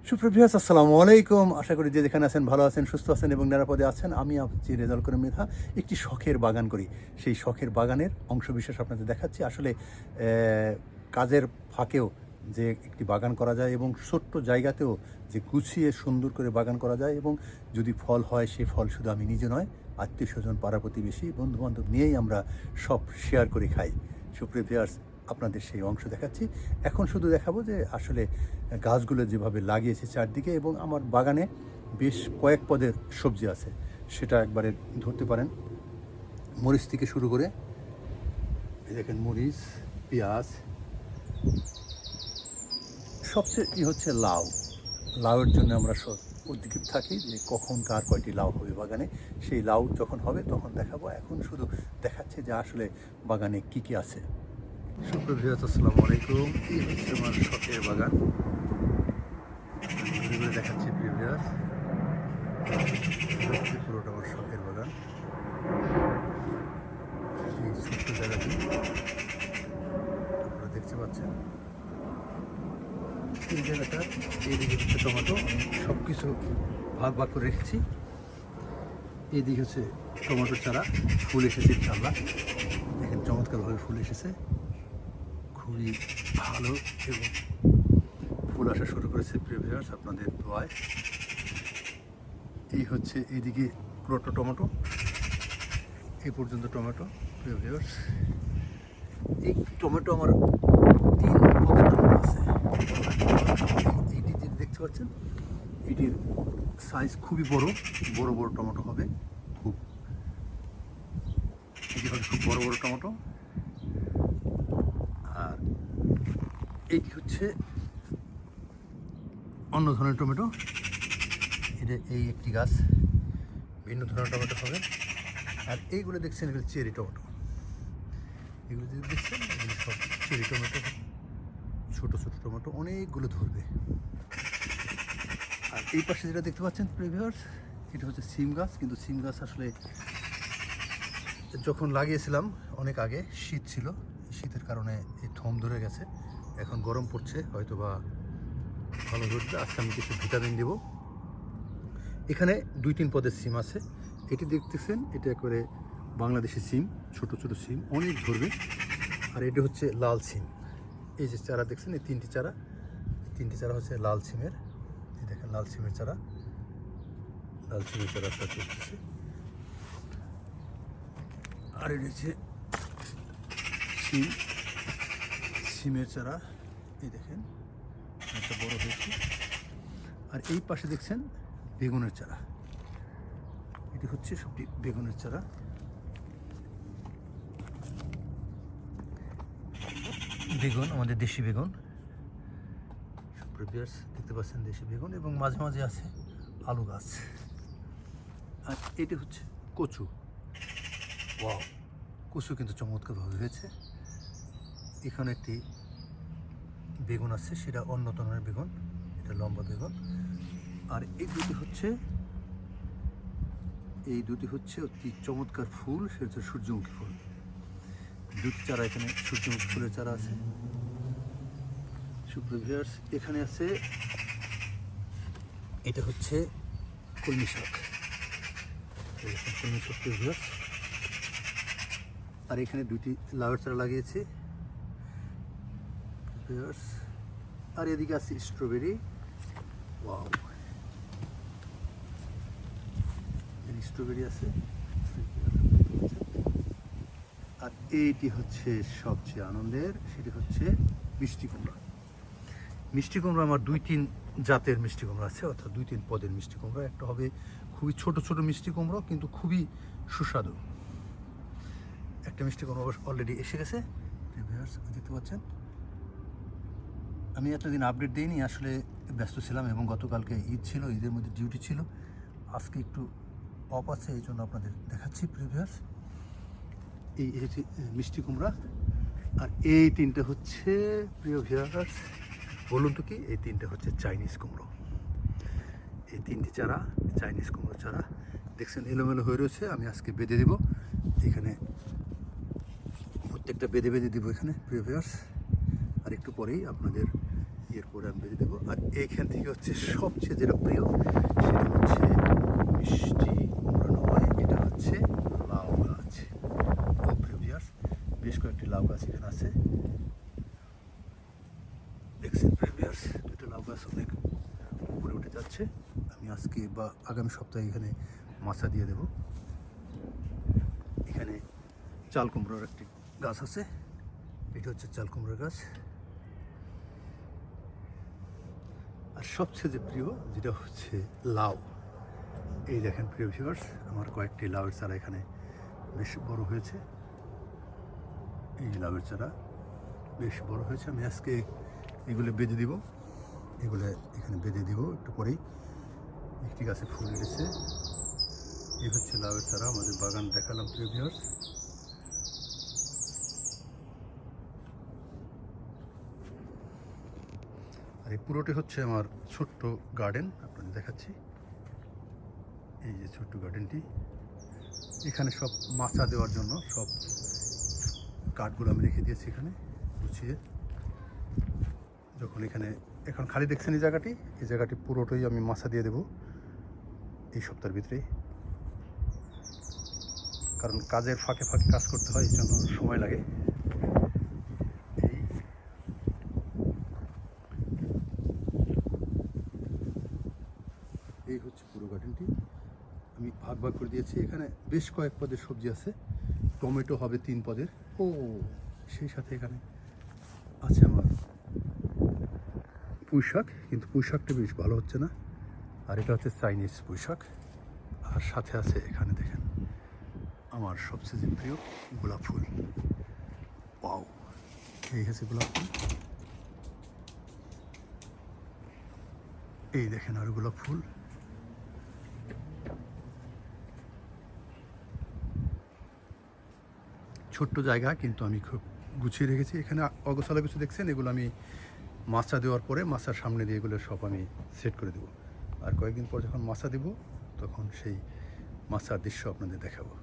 সুপ্রভিয়াস আসসালামু আলাইকুম। আশা করি যে যেখানে আছেন ভালো আছেন, সুস্থ আছেন এবং নিরাপদে আছেন। আমি আছি রেজাউল করিম মৃধা। একটি শখের বাগান করি, সেই শখের বাগানের অংশবিশেষ আপনাদের দেখাচ্ছি। আসলে কাজের ফাঁকেও যে একটি বাগান করা যায় এবং ছোট্ট জায়গাতেও যে গুছিয়ে সুন্দর করে বাগান করা যায় এবং যদি ফল হয় সেই ফল শুধু আমি নিজে নয়, আত্মীয় স্বজন, পাড়া প্রতিবেশী, বন্ধুবান্ধব নিয়েই আমরা সব শেয়ার করে খাই। সুপ্রভিয়াস, আপনাদের সেই অংশ দেখাচ্ছি। এখন শুধু দেখাবো যে আসলে গাছগুলো যেভাবে লাগিয়েছে চারদিকে এবং আমার বাগানে বেশ কয়েক পদের সবজি আছে, সেটা একবারে ধরতে পারেন। মরিচ থেকে শুরু করে এই দেখেন মরিচ, পেঁয়াজ, সবচেয়ে হচ্ছে লাউ। লাউয়ের জন্য আমরা সব উদ্গ্রীব থাকি যে কখন কার কয়টি লাউ হবে বাগানে। সেই লাউ যখন হবে তখন দেখাবো। এখন শুধু দেখাচ্ছে যে আসলে বাগানে কি কি আছে। সুপ্রভিয়াস আসসালামু আলাইকুম। এই হচ্ছে আমার শখের বাগান, ঘুরে ঘুরে দেখাচ্ছি প্রিভিয়াস। পুরোটা আমার শখের বাগান। এই ছোট্ট জায়গাটি আপনারা দেখতে পাচ্ছেন। এই জায়গাটা এইদিকে হচ্ছে টমেটো, সব কিছু ভাগ ভাগ করে রেখেছি। এইদিকে হচ্ছে টমেটোর চারা, ফুল এসেছে ইনশাআল্লাহ। দেখেন চমৎকারভাবে ফুল এসেছে, খুবই ভালো এবং ফুল আসা শুরু করেছে প্রিভিয়াস আপনাদের দোয়ায়। এই হচ্ছে এইদিকে পুরোটা টমেটো, এই পর্যন্ত টমেটো প্রিভিয়াস। এই টমেটো আমার 3 পদের টমেটো আছে। এইটি যে দেখতে পাচ্ছেন, এটির সাইজ খুবই বড় বড় বড় টমেটো হবে, খুব এটি হবে খুব বড় বড় টমেটো। আর এইটি হচ্ছে অন্য ধরনের টমেটো। এটা এই একটি গাছ, ভিন্ন ধরনের টমেটো হবে। আর এইগুলো দেখছেন, এগুলো চেরি টমেটো। এগুলো যদি দেখছেন, এগুলো সব চেরি টমেটো, ছোটো ছোটো টমেটো, অনেকগুলো ধরবে। আর এই পাশে যেটা দেখতে পাচ্ছেন প্রিভিয়াস, এটা হচ্ছে সিম গাছ। কিন্তু সিম গাছ আসলে যখন লাগিয়েছিলাম অনেক আগে, শীত ছিল, শীতের কারণে এই থম ধরে গেছে। এখন গরম পড়ছে, হয়তো বা ভালো ধরবে। আজকে আমি কিছু ভিটামিন দেবো। এখানে 2-3 পদের সিম আছে। এটি দেখতেছেন, এটা একবারে বাংলাদেশি সিম, ছোট ছোট সিম, অনেক ধরবে। আর এটা হচ্ছে লাল সিম। এই যে চারা দেখছেন, এই 3টি চারা, 3টি চারা হচ্ছে লাল সিমের। এই দেখেন লাল সিমের চারা, লাল সিমের চারা সাথে উঠতেছে। আর এটা হচ্ছে সিম, সিমের চারা, এই দেখেন একটা বড় হয়েছে। আর এই পাশে দেখছেন বেগুনের চারা, এটি হচ্ছে সবটি বেগুনের চারা। বেগুন, আমাদের দেশি বেগুন, প্রিভিয়াস দেখতে পাচ্ছেন দেশি বেগুন। এবং মাঝে মাঝে আছে আলু গাছ। আর এটি হচ্ছে কচু। ওয়াও, কচু কিন্তু চমৎকারভাবে হয়েছে। এখানে একটি বেগুন আছে, সেটা অন্য ধরনের বেগুন, এটা লম্বা বেগুন। আর এই দুটি হচ্ছে অতি চমৎকার ফুল, সেটা হচ্ছে সূর্যমুখী ফুল। 2টি চারা, এখানে সূর্যমুখী ফুলের চারা আছে। সুপ্রভিয়ার্স, এখানে আছে, এটা হচ্ছে কলমি শাক, কলমি শাক প্রিভিয়ার্স। আর এখানে 2টি লাউয়ের চারা লাগিয়েছি প্রিভিয়ার্স। আর এদিকে আছে স্ট্রবেরি। ওয়াও, স্ট্রবেরি আছে। আর এইটি হচ্ছে সবচেয়ে আনন্দের, সেটি হচ্ছে মিষ্টি কুমড়া। মিষ্টি কুমড়া আমার 2-3 জাতের মিষ্টি কুমড়া আছে, অর্থাৎ 2-3 পদের মিষ্টি কুমড়া। একটা হবে খুবই ছোট ছোট মিষ্টি কুমড়ো, কিন্তু খুবই সুস্বাদু। একটা মিষ্টি কুমড়া অলরেডি এসে গেছে, দেখতে পাচ্ছেন। আমি এতদিন আপডেট দিইনি, আসলে ব্যস্ত ছিলাম এবং গতকালকে ঈদ ছিল, ঈদের মধ্যে ডিউটি ছিল। আজকে একটু অফ আছে, এই জন্য আপনাদের দেখাচ্ছি প্রিভিয়াস। এই হচ্ছে মিষ্টি কুমড়া। আর এই 3টে হচ্ছে প্রিয় ভিউয়ার্স, বলুন তো কি, এই 3টে হচ্ছে চাইনিজ কুমড়ো। এই 3টি চারা চাইনিজ কুমড়ো চারা, দেখছেন এলোমেলো হয়ে রয়েছে। আমি আজকে বেঁধে দিব, এখানে প্রত্যেকটা বেঁধে বেঁধে দিব এখানে প্রিয় ভিউয়ার্স। আর একটু পরেই আপনাদের এরপরে আমি বেঁধে দেবো। আর এইখান থেকে হচ্ছে সবচেয়ে যেটা প্রিয় সেটা হচ্ছে মিষ্টি কুমড়া নয়, এটা হচ্ছে লাউ গাছ। ও প্রিয় ভিউয়ার্স, বেশ কয়েকটি লাউ গাছ এখানে আছে, দেখছেন প্রিয় ভিউয়ার্স, দুটো লাউ গাছ অনেক উপরে উঠে যাচ্ছে। আমি আজকে বা আগামী সপ্তাহে এখানে মাছা দিয়ে দেব। এখানে চাল কুমড়োর একটি গাছ আছে, এটা হচ্ছে চাল কুমড়োর গাছ। আর সবচেয়ে যে প্রিয় যেটা হচ্ছে লাউ। এই দেখেন প্রিয় ভিউয়ার্স, আমার কয়েকটি লাউয়ের চারা এখানে বেশ বড় হয়েছে। এই লাউয়ের চারা বেশ বড় হয়েছে। আমি আজকে এগুলো বেঁধে দিব, এগুলো এখানে বেঁধে দিব একটু পরেই। একটি গাছে ফুল এসেছে। এই হচ্ছে লাউয়ের চারা, আমাদের বাগান দেখালাম প্রিয় ভিউয়ার্স। আর এই পুরোটি হচ্ছে আমার ছোট্ট গার্ডেন, আপনাদের দেখাচ্ছি। এই যে ছোট্ট গার্ডেনটি, এখানে সব মাচা দেওয়ার জন্য সব কাঠগুলো আমি রেখে দিয়েছি এখানে গুছিয়ে। যখন এখানে এখন খালি দেখছেন এই জায়গাটি পুরোটাই আমি মাচা দিয়ে দেব এই সপ্তাহের ভিতরেই, কারণ কাজের ফাঁকে ফাঁকে কাজ করতে হয়, এই জন্য সময় লাগে। এই হচ্ছে পুরো গার্ডেনটি, আমি ভাগ ভাগ করে দিয়েছি। এখানে বেশ কয়েক পদের সবজি আছে, টমেটো হবে 3 পদের। ও সেই সাথে এখানে আছে আমার পুঁই শাক, কিন্তু পুঁই শাকটা বেশ ভালো হচ্ছে না। আর এটা হচ্ছে চাইনিজ পুঁই শাক। আর সাথে আছে এখানে দেখেন আমার সবচেয়ে প্রিয় গোলাপ ফুল। ওয়াও, এই হচ্ছে গোলাপ ফুল। এই দেখেন আর গোলাপ ফুল। ছোট্ট জায়গা, কিন্তু আমি খুব গুছিয়ে রেখেছি। এখানে অগোছালো কিছু দেখছেন, এগুলো আমি মাচা দেওয়ার পরে মাচার সামনে দিয়ে এগুলো সব আমি সেট করে দেবো। আর কয়েকদিন পর যখন মাচা দেব তখন সেই মাচার দৃশ্য আপনাদের দেখাবো।